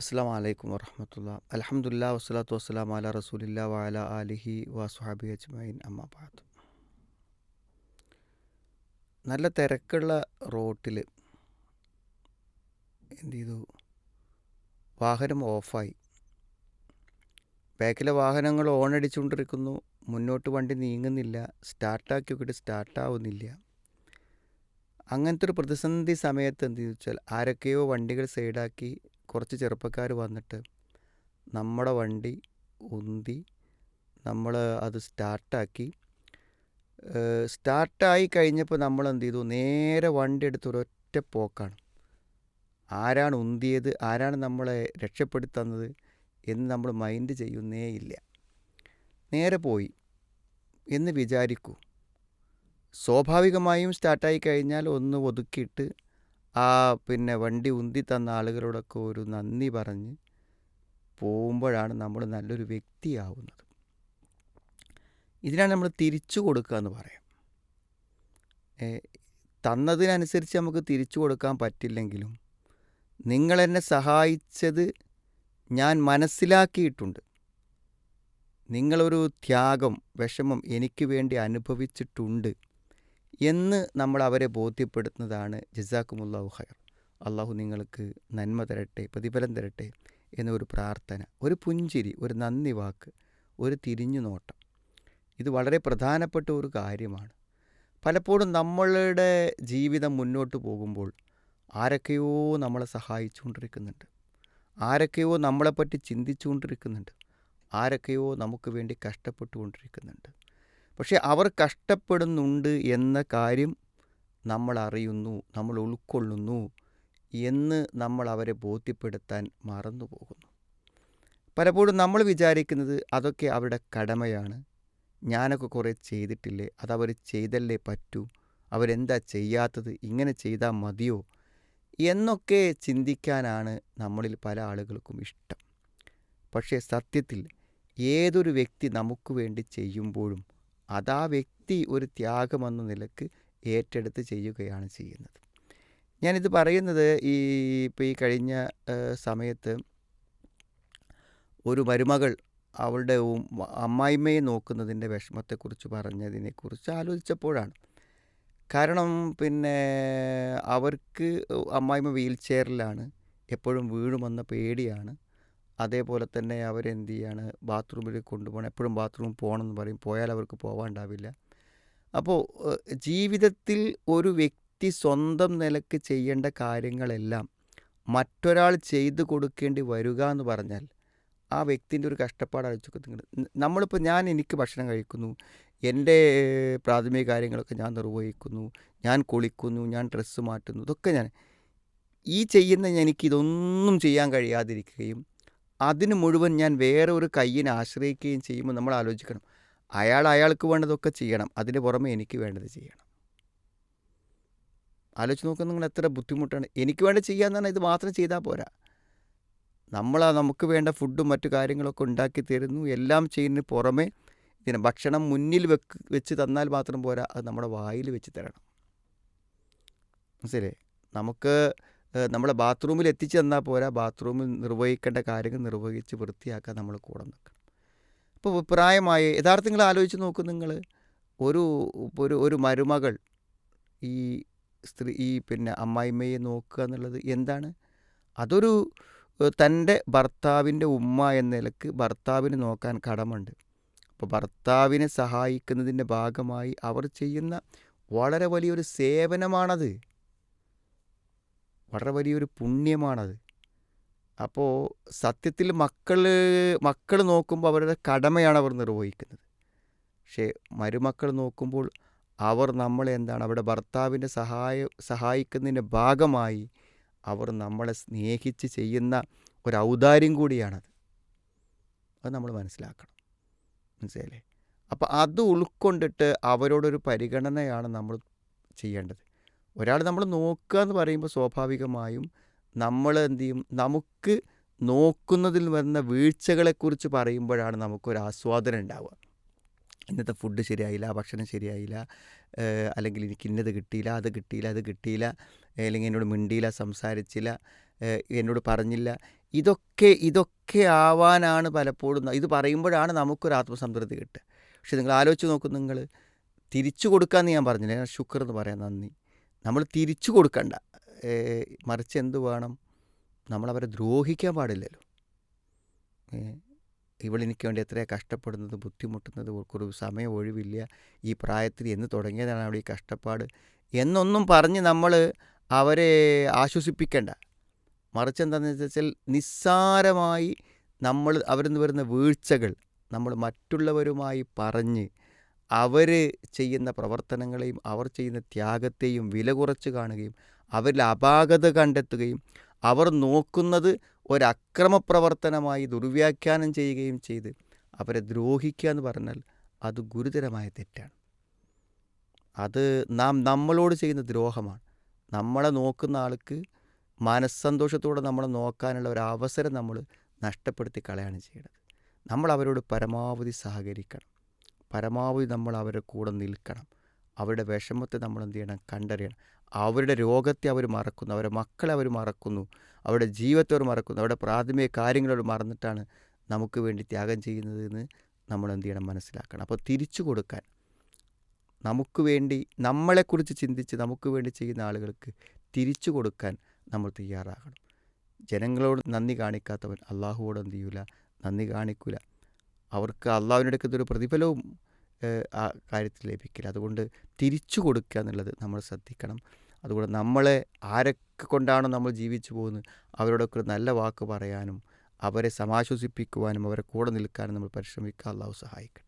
അസ്സാം വലൈക്കും വറഹമത്തുള്ള അൽഹംദുലില്ലാ വസ്സലാത്തു വസ്സലാം അല റസൂലില്ലാ വഅല ആലിഹി വസ്ഹാബി അജ്മഈൻ അമ്മാ ബഅദ്. നല്ല തിരക്കുള്ള റോട്ടിൽ എന്ത് ചെയ്തു, വാഹനം ഓഫായി. ബാക്കിലെ വാഹനങ്ങൾ ഓണടിച്ചുകൊണ്ടിരിക്കുന്നു, മുന്നോട്ട് വണ്ടി നീങ്ങുന്നില്ല, സ്റ്റാർട്ടാക്കി നോക്കിയിട്ട് സ്റ്റാർട്ടാവുന്നില്ല. അങ്ങനത്തെ ഒരു പ്രതിസന്ധി സമയത്ത് എന്ത് ചോദിച്ചാൽ ആരൊക്കെയോ വണ്ടികൾ സൈഡാക്കി കുറച്ച് ചെറുപ്പക്കാർ വന്നിട്ട് നമ്മുടെ വണ്ടി ഉന്തി നമ്മൾ അത് സ്റ്റാർട്ടാക്കി. സ്റ്റാർട്ടായി കഴിഞ്ഞപ്പോൾ നമ്മൾ എന്ത് ചെയ്തു, നേരെ വണ്ടി എടുത്ത് ഒരൊറ്റ പോക്കാണ്. ആരാണ് ഉന്തിയത്, ആരാണ് നമ്മളെ രക്ഷപ്പെടുത്തുന്നത് എന്ന് നമ്മൾ മൈൻഡ് ചെയ്യുന്നേ ഇല്ല. നേരെ പോയി എന്ന് വിചാരിക്കൂ. സ്വാഭാവികമായും സ്റ്റാർട്ടായി കഴിഞ്ഞാൽ ഒന്ന് ഒതുക്കിയിട്ട് വണ്ടി ഉന്തി തന്ന ആളുകളോടൊക്കെ ഒരു നന്ദി പറഞ്ഞ് പോകുമ്പോഴാണ് നമ്മൾ നല്ലൊരു വ്യക്തിയാവുന്നത്. ഇതിനാണ് നമ്മൾ തിരിച്ചു കൊടുക്കുക എന്ന് പറയാം. തന്നതിനനുസരിച്ച് നമുക്ക് തിരിച്ചു കൊടുക്കാൻ പറ്റില്ലെങ്കിലും നിങ്ങളെന്നെ സഹായിച്ചത് ഞാൻ മനസ്സിലാക്കിയിട്ടുണ്ട്, നിങ്ങളൊരു ത്യാഗം, വിഷമം എനിക്ക് വേണ്ടി അനുഭവിച്ചിട്ടുണ്ട് എന്ന് നമ്മൾ അവരെ ബോധ്യപ്പെടുത്തുന്നതാണ് ജസാക്കുമുല്ലാഹു ഖൈർ, അള്ളാഹു നിങ്ങൾക്ക് നന്മ തരട്ടെ, പ്രതിഫലം തരട്ടെ എന്നൊരു പ്രാർത്ഥന, ഒരു പുഞ്ചിരി, ഒരു നന്ദി വാക്ക്, ഒരു തിരിഞ്ഞു നോട്ടം. ഇത് വളരെ പ്രധാനപ്പെട്ട ഒരു കാര്യമാണ്. പലപ്പോഴും നമ്മളുടെ ജീവിതം മുന്നോട്ട് പോകുമ്പോൾ ആരൊക്കെയോ നമ്മളെ സഹായിച്ചുകൊണ്ടിരിക്കുന്നുണ്ട്, ആരൊക്കെയോ നമ്മളെപ്പറ്റി ചിന്തിച്ചുകൊണ്ടിരിക്കുന്നുണ്ട്, ആരൊക്കെയോ നമുക്ക് വേണ്ടി കഷ്ടപ്പെട്ടുകൊണ്ടിരിക്കുന്നുണ്ട്. പക്ഷേ അവർ കഷ്ടപ്പെടുന്നുണ്ട് എന്ന കാര്യം നമ്മൾ അറിയുന്നു, നമ്മൾ ഉൾക്കൊള്ളുന്നു എന്ന് നമ്മൾ അവരെ ബോധ്യപ്പെടുത്താൻ മറന്നു പോകുന്നു. പലപ്പോഴും നമ്മൾ വിചാരിക്കുന്നത് അതൊക്കെ അവരുടെ കടമയാണ്, ഞാനൊക്കെ കുറേ ചെയ്തിട്ടില്ലേ, അതവർ ചെയ്തല്ലേ പറ്റൂ, അവരെന്താ ചെയ്യാത്തത്, ഇങ്ങനെ ചെയ്താൽ മതിയോ എന്നൊക്കെ ചിന്തിക്കാനാണ് നമ്മളിൽ പല ആളുകൾക്കും ഇഷ്ടം. പക്ഷേ സത്യത്തിൽ ഏതൊരു വ്യക്തി നമുക്ക് വേണ്ടി ചെയ്യുമ്പോഴും അതാ വ്യക്തി ഒരു ത്യാഗമെന്ന നിലക്ക് ഏറ്റെടുത്ത് ചെയ്യുകയാണ് ചെയ്യുന്നത്. ഞാനിത് പറയുന്നത് ഈ കഴിഞ്ഞ സമയത്ത് ഒരു മരുമകൾ അവളുടെ അമ്മായിമ്മയെ നോക്കുന്നതിൻ്റെ വിഷമത്തെക്കുറിച്ച് പറഞ്ഞതിനെക്കുറിച്ച് ആലോചിച്ചപ്പോഴാണ്. കാരണം അവർക്ക് അമ്മായിമ്മ വീൽ ചെയറിലാണ്, എപ്പോഴും വീഴുമെന്ന പേടിയാണ്. അതേപോലെ തന്നെ അവരെന്ത് ചെയ്യാണ്, ബാത്റൂമിൽ കൊണ്ടുപോകണം, എപ്പോഴും ബാത്റൂമിൽ പോകണമെന്ന് പറയും, പോയാൽ അവർക്ക് പോകാണ്ടാവില്ല. അപ്പോൾ ജീവിതത്തിൽ ഒരു വ്യക്തി സ്വന്തം നിലക്ക് ചെയ്യേണ്ട കാര്യങ്ങളെല്ലാം മറ്റൊരാൾ ചെയ്തു കൊടുക്കേണ്ടി വരിക എന്ന് പറഞ്ഞാൽ ആ വ്യക്തിൻ്റെ ഒരു കഷ്ടപ്പാട് ആലോചിക്കുക. നമ്മളിപ്പോൾ എനിക്ക് ഭക്ഷണം കഴിക്കുന്നു, എൻ്റെ പ്രാഥമിക കാര്യങ്ങളൊക്കെ ഞാൻ നിർവഹിക്കുന്നു, ഞാൻ കുളിക്കുന്നു, ഞാൻ ഡ്രസ്സ് മാറ്റുന്നു, ഇതൊക്കെ ഈ ചെയ്യുന്ന എനിക്കിതൊന്നും ചെയ്യാൻ കഴിയാതിരിക്കുകയും അതിന് മുഴുവൻ ഞാൻ വേറെ ഒരു കയ്യിനെ ആശ്രയിക്കുകയും ചെയ്യുമ്പോൾ നമ്മൾ ആലോചിക്കണം, അയാൾക്ക് വേണ്ടതൊക്കെ ചെയ്യണം, അതിന് പുറമെ എനിക്ക് വേണ്ടത് ചെയ്യണം. ആലോചിച്ച് നോക്കുക, നിങ്ങൾ എത്ര ബുദ്ധിമുട്ടാണ്. എനിക്ക് വേണ്ടി ചെയ്യാന്ന് പറഞ്ഞാൽ ഇത് മാത്രം ചെയ്താൽ പോരാ, നമുക്ക് വേണ്ട ഫുഡും മറ്റു കാര്യങ്ങളൊക്കെ ഉണ്ടാക്കി തരുന്നു, എല്ലാം ചെയ്യുന്നതിന് പുറമെ ഭക്ഷണം മുന്നിൽ വെച്ച് തന്നാൽ മാത്രം പോരാ, അത് നമ്മുടെ വായിൽ വെച്ച് തരണം. മനസ്സിലേ? നമുക്ക് നമ്മളെ ബാത്റൂമിൽ എത്തിച്ചു തന്നാൽ പോരാ, ബാത്റൂമിൽ നിർവഹിക്കേണ്ട കാര്യങ്ങൾ നിർവഹിച്ച് വൃത്തിയാക്കാൻ നമ്മൾ കൂടെ നിൽക്കണം. ഇപ്പോൾ പ്രായമായ യഥാർത്ഥം നിങ്ങൾ ആലോചിച്ച് നോക്കും, നിങ്ങൾ ഒരു ഒരു മരുമകൾ ഈ സ്ത്രീ അമ്മായിമ്മയെ നോക്കുക എന്നുള്ളത് എന്താണ്? അതൊരു തൻ്റെ ഭർത്താവിൻ്റെ ഉമ്മ എന്ന നിലക്ക് ഭർത്താവിന് നോക്കാൻ കടമുണ്ട്. അപ്പോൾ ഭർത്താവിനെ സഹായിക്കുന്നതിൻ്റെ ഭാഗമായി അവർ ചെയ്യുന്ന വളരെ വലിയൊരു സേവനമാണത്, വളരെ വലിയൊരു പുണ്യമാണത്. അപ്പോൾ സത്യത്തിൽ മക്കൾ നോക്കുമ്പോൾ അവരുടെ കടമയാണ് അവർ നിർവഹിക്കുന്നത്. പക്ഷേ മരുമക്കൾ നോക്കുമ്പോൾ അവർ നമ്മളെ അവരുടെ ഭർത്താവിൻ്റെ സഹായിക്കുന്നതിൻ്റെ ഭാഗമായി അവർ നമ്മളെ സ്നേഹിച്ച് ചെയ്യുന്ന ഒരു ഔദാര്യം കൂടിയാണത്. അത് നമ്മൾ മനസ്സിലാക്കണം. മനസ്സിലായില്ലേ? അപ്പോൾ അത് ഉൾക്കൊണ്ടിട്ട് അവരോടൊരു പരിഗണനയാണ് നമ്മൾ ചെയ്യേണ്ടത്. ഒരാൾ നമ്മൾ നോക്കുക എന്ന് പറയുമ്പോൾ സ്വാഭാവികമായും നമ്മൾ എന്ത് ചെയ്യും, നമുക്ക് നോക്കുന്നതിൽ വരുന്ന വീഴ്ചകളെക്കുറിച്ച് പറയുമ്പോഴാണ് നമുക്കൊരു ആസ്വാദനം ഉണ്ടാവുക. ഇന്നത്തെ ഫുഡ് ശരിയായില്ല, ഭക്ഷണം ശരിയായില്ല, അല്ലെങ്കിൽ എനിക്ക് ഇന്നത് കിട്ടിയില്ല, അത് കിട്ടിയില്ല, അല്ലെങ്കിൽ എന്നോട് മിണ്ടിയില്ല, സംസാരിച്ചില്ല, എന്നോട് പറഞ്ഞില്ല ഇതൊക്കെ ആവാനാണ് പലപ്പോഴും ഇത് പറയുമ്പോഴാണ് നമുക്കൊരു ആത്മസംതൃപ്തി കിട്ടുക. പക്ഷെ നിങ്ങൾ ആലോചിച്ച് നോക്കും, നിങ്ങൾ തിരിച്ചു കൊടുക്കാമെന്ന് ഞാൻ പറഞ്ഞില്ലേ, ശുക്ർ എന്ന് പറയാം, നന്ദി. നമ്മൾ തിരിച്ചു കൊടുക്കണ്ട, മറിച്ച് എന്ത് വേണം, നമ്മളവരെ ദ്രോഹിക്കാൻ പാടില്ലല്ലോ. ഇവളെനിക്ക് വേണ്ടി എത്രയാണ് കഷ്ടപ്പെടുന്നത്, ബുദ്ധിമുട്ടുന്നത്, ഒരു സമയം ഒഴിവില്ല, ഈ പ്രായത്തിൽ എന്ന് തുടങ്ങിയതാണ് അവിടെ ഈ കഷ്ടപ്പാട് എന്നൊന്നും പറഞ്ഞ് നമ്മൾ അവരെ ആശ്വസിപ്പിക്കേണ്ട. മറിച്ച് എന്താണെന്ന് വെച്ചാൽ നിസ്സാരമായി നമ്മൾ അവരിൽ നിന്ന് വരുന്ന വീഴ്ചകൾ നമ്മൾ മറ്റുള്ളവരുമായി പറഞ്ഞ് അവർ ചെയ്യുന്ന പ്രവർത്തനങ്ങളെയും അവർ ചെയ്യുന്ന ത്യാഗത്തെയും വില കുറച്ച് കാണുകയും അവരിൽ അപാകത കണ്ടെത്തുകയും അവർ നോക്കുന്നത് ഒരക്രമപ്രവർത്തനമായി ദുർവ്യാഖ്യാനം ചെയ്യുകയും ചെയ്ത് അവരെ ദ്രോഹിക്കുക എന്ന് പറഞ്ഞാൽ അത് ഗുരുതരമായ തെറ്റാണ്. അത് നമ്മളോട് ചെയ്യുന്ന ദ്രോഹമാണ്. നമ്മളെ നോക്കുന്ന ആൾക്ക് മനസ്സന്തോഷത്തോടെ നമ്മളെ നോക്കാനുള്ള ഒരു അവസരം നമ്മൾ നഷ്ടപ്പെടുത്തി കളയാണ് ചെയ്യുന്നത്. നമ്മൾ അവരോട് പരമാവധി സഹകരിക്കണം, പരമാവധി നമ്മൾ അവരുടെ കൂടെ നിൽക്കണം. അവരുടെ വിഷമത്തെ നമ്മൾ എന്ത് ചെയ്യണം, കണ്ടറിയണം. അവരുടെ രോഗത്തെ അവർ മറക്കുന്നു, അവരുടെ മക്കളെ അവർ മറക്കുന്നു, അവരുടെ ജീവിതത്തെ അവർ മറക്കുന്നു, അവരുടെ പ്രാഥമിക കാര്യങ്ങളോട് മറന്നിട്ടാണ് നമുക്ക് വേണ്ടി ത്യാഗം ചെയ്യുന്നതെന്ന് നമ്മൾ എന്ത് ചെയ്യണം, മനസ്സിലാക്കണം. അപ്പോൾ തിരിച്ചു കൊടുക്കാൻ, നമുക്ക് വേണ്ടി നമ്മളെക്കുറിച്ച് ചിന്തിച്ച് നമുക്ക് വേണ്ടി ചെയ്യുന്ന ആളുകൾക്ക് തിരിച്ചു കൊടുക്കാൻ നമ്മൾ തയ്യാറാകണം. ജനങ്ങളോട് നന്ദി കാണിക്കാത്തവൻ അള്ളാഹുവോട് എന്ത് ചെയ്യൂല, നന്ദി കാണിക്കില്ല. അവർക്ക് അള്ളാഹുവിനെടുക്കുന്ന ഒരു പ്രതിഫലവും ആ കാര്യത്തിൽ ലഭിക്കില്ല. അതുകൊണ്ട് തിരിച്ചു കൊടുക്കുക എന്നുള്ളത് നമ്മൾ ശ്രദ്ധിക്കണം. അതുകൊണ്ട് നമ്മളെ ആരൊക്കെ കൊണ്ടാണോ നമ്മൾ ജീവിച്ചു പോകുന്നത് അവരോടൊക്കെ ഒരു നല്ല വാക്ക് പറയാനും അവരെ സമാശ്വസിപ്പിക്കുവാനും അവരെ കൂടെ നിൽക്കാനും നമ്മൾ പരിശ്രമിക്കുക. അള്ളാഹു സഹായിക്കട്ടെ.